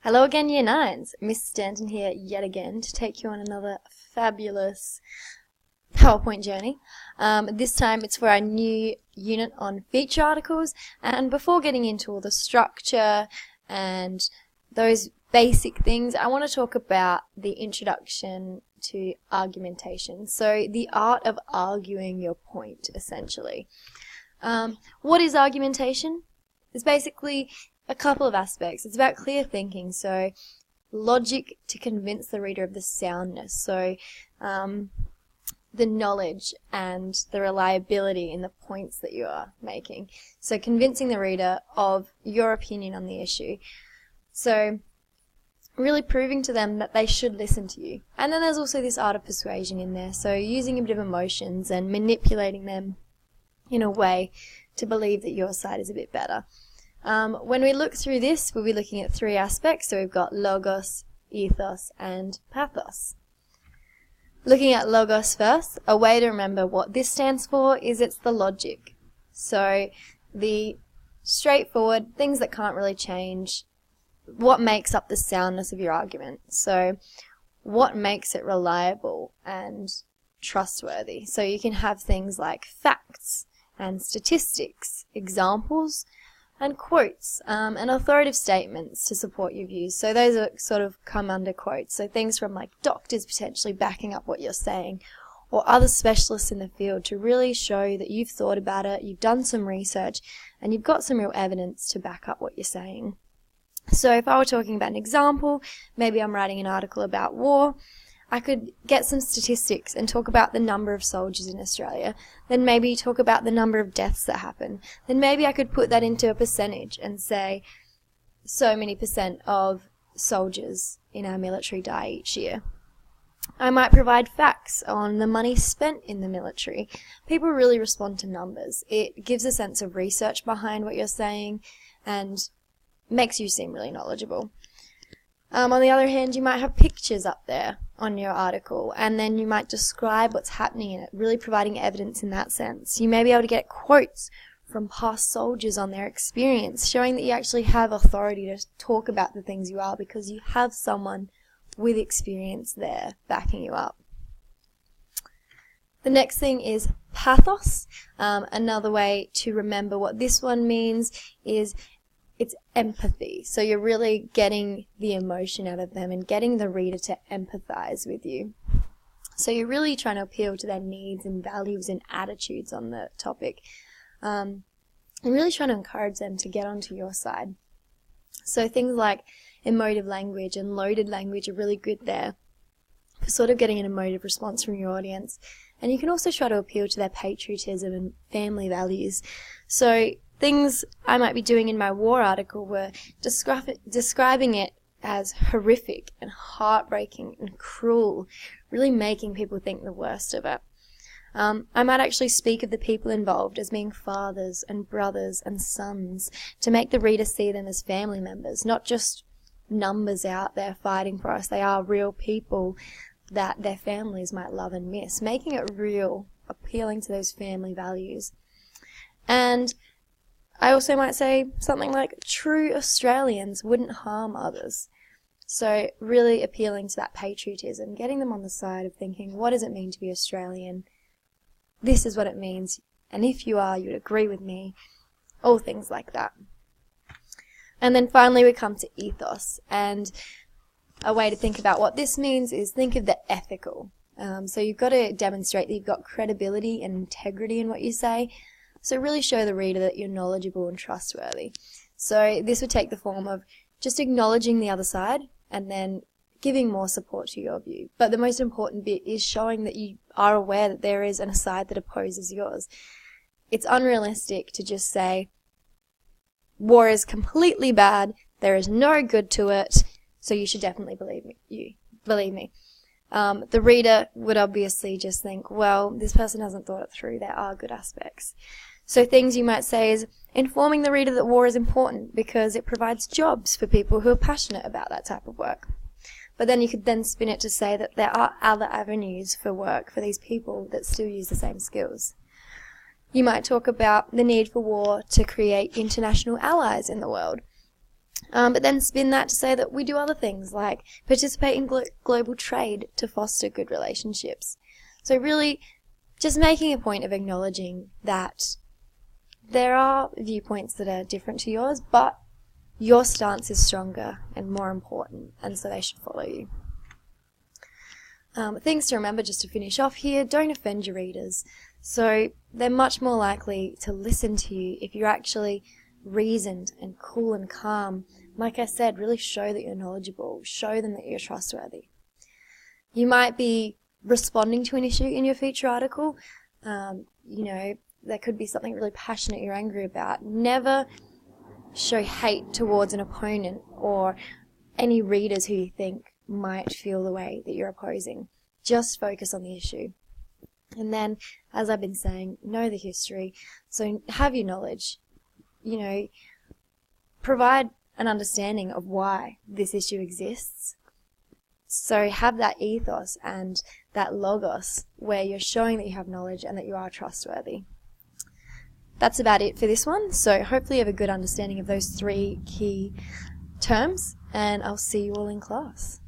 Hello again, Year 9s. Miss Stanton here yet again to take you on another fabulous PowerPoint journey. This time it's for our new unit on feature articles, and before getting into all the structure and those basic things, I want to talk about the introduction to argumentation. So the art of arguing your point, essentially. What is argumentation? It's basically a couple of aspects. It's about clear thinking, so logic to convince the reader of the soundness, so the knowledge and the reliability in the points that you are making. So convincing the reader of your opinion on the issue. So really proving to them that they should listen to you. And then there's also this art of persuasion in there, so using a bit of emotions and manipulating them in a way to believe that your side is a bit better. When we look through this, we'll be looking at three aspects. So we've got logos, ethos, and pathos. Looking at logos first, a way to remember what this stands for is it's the logic. So the straightforward, things that can't really change, what makes up the soundness of your argument. So what makes it reliable and trustworthy. So you can have things like facts and statistics, examples, and quotes, and authoritative statements to support your views. So those are sort of come under quotes. So things from like doctors potentially backing up what you're saying, or other specialists in the field to really show that you've thought about it, you've done some research, and you've got some real evidence to back up what you're saying. So if I were talking about an example, maybe I'm writing an article about war, I could get some statistics and talk about the number of soldiers in Australia, then maybe talk about the number of deaths that happen. Then maybe I could put that into a percentage and say so many % of soldiers in our military die each year. I might provide facts on the money spent in the military. People really respond to numbers. It gives a sense of research behind what you're saying and makes you seem really knowledgeable. On the other hand, you might have pictures up there on your article, and then you might describe what's happening in it, really providing evidence in that sense. You may be able to get quotes from past soldiers on their experience, showing that you actually have authority to talk about the things you are because you have someone with experience there backing you up. The next thing is pathos. Another way to remember what this one means is it's empathy. So you're really getting the emotion out of them and getting the reader to empathize with you. So you're really trying to appeal to their needs and values and attitudes on the topic. And really trying to encourage them to get onto your side. So things like emotive language and loaded language are really good there for sort of getting an emotive response from your audience. And you can also try to appeal to their patriotism and family values. So things I might be doing in my war article were describing it as horrific and heartbreaking and cruel, really making people think the worst of it. I might actually speak of the people involved as being fathers and brothers and sons to make the reader see them as family members, not just numbers out there fighting for us. They are real people that their families might love and miss, making it real, appealing to those family values. And I also might say something like, true Australians wouldn't harm others. So really appealing to that patriotism, getting them on the side of thinking, what does it mean to be Australian? This is what it means, and if you are, you'd agree with me. All things like that. And then finally we come to ethos, and a way to think about what this means is think of the ethical. So you've got to demonstrate that you've got credibility and integrity in what you say. So really show the reader that you're knowledgeable and trustworthy. So this would take the form of just acknowledging the other side and then giving more support to your view. But the most important bit is showing that you are aware that there is a side that opposes yours. It's unrealistic to just say, war is completely bad, there is no good to it, so you should definitely believe me. The reader would obviously just think, well, this person hasn't thought it through, there are good aspects. So things you might say is informing the reader that war is important because it provides jobs for people who are passionate about that type of work. But then you could then spin it to say that there are other avenues for work for these people that still use the same skills. You might talk about the need for war to create international allies in the world. But then spin that to say that we do other things like participate in global trade to foster good relationships. So really just making a point of acknowledging that there are viewpoints that are different to yours, but your stance is stronger and more important, and so they should follow you. Things to remember just to finish off here: don't offend your readers. So they're much more likely to listen to you if you're actually reasoned and cool and calm. Like I said, really show that you're knowledgeable. Show them that you're trustworthy. You might be responding to an issue in your feature article. There could be something really passionate you're angry about. Never show hate towards an opponent or any readers who you think might feel the way that you're opposing. Just focus on the issue. And then, as I've been saying, know the history. So have your knowledge. Provide an understanding of why this issue exists. So have that ethos and that logos where you're showing that you have knowledge and that you are trustworthy. That's about it for this one. So hopefully you have a good understanding of those 3 key terms, and I'll see you all in class.